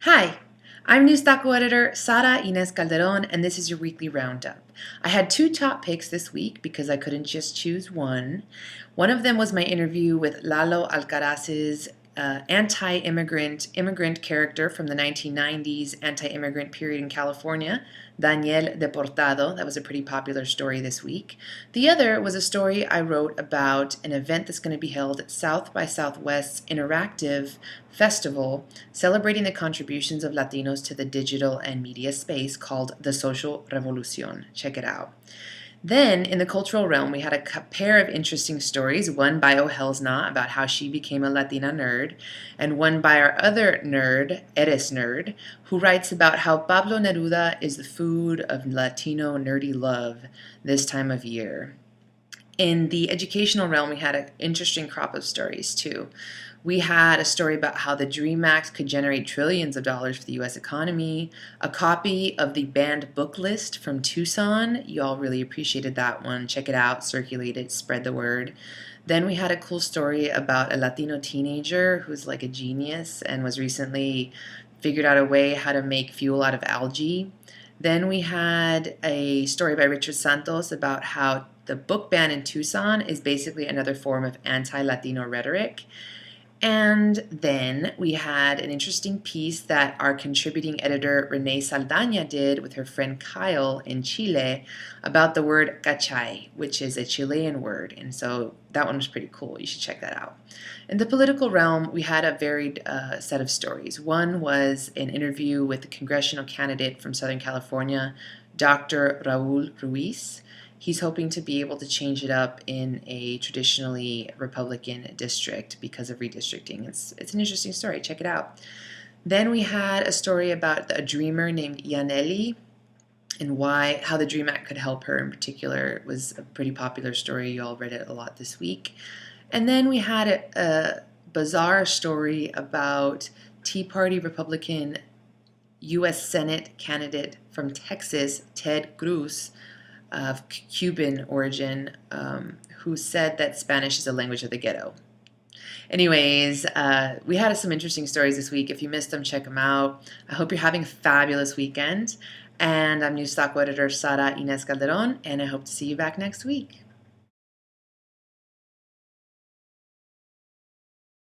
Hi, I'm NewsTaco editor Sara Inés Calderón, and this is your weekly roundup. I had two top picks this week because I couldn't just choose one. One of them was my interview with Lalo Alcaraz's immigrant character from the 1990s anti-immigrant period in California, Daniel Deportado. That was a pretty popular story this week. The other was a story I wrote about an event that's going to be held at South by Southwest's Interactive Festival, celebrating the contributions of Latinos to the digital and media space called The Social Revolucion. Check it out. Then, in the cultural realm, we had a pair of interesting stories, one by Oh Hell's Not about how she became a Latina nerd, and one by our other nerd, Eres Nerd, who writes about how Pablo Neruda is the food of Latino nerdy love this time of year. In the educational realm, we had an interesting crop of stories, too. We had a story about how the DREAM Act could generate trillions of dollars for the U.S. economy, a copy of the banned book list from Tucson. You all really appreciated that one. Check it out, circulate it, spread the word. Then we had a cool story about a Latino teenager who's like a genius and was recently figured out a way how to make fuel out of algae. Then we had a story by Richard Santos about how the book ban in Tucson is basically another form of anti-Latino rhetoric. And then we had an interesting piece that our contributing editor Renee Saldaña did with her friend Kyle in Chile about the word cachay, which is a Chilean word. And so that one was pretty cool. You should check that out. In the political realm, we had a varied set of stories. One was an interview with the congressional candidate from Southern California, Dr. Raul Ruiz. He's hoping to be able to change it up in a traditionally Republican district because of redistricting. It's an interesting story. Check it out. Then we had a story about a dreamer named Yaneli and how the DREAM Act could help her in particular. It was a pretty popular story. You all read it a lot this week. And then we had a bizarre story about Tea Party Republican U.S. Senate candidate from Texas, Ted Cruz, of Cuban origin, who said that Spanish is the language of the ghetto. Anyways, we had some interesting stories this week. If you missed them, check them out. I hope you're having a fabulous weekend. And I'm NewsTaco editor Sara Inés Calderón, and I hope to see you back next week.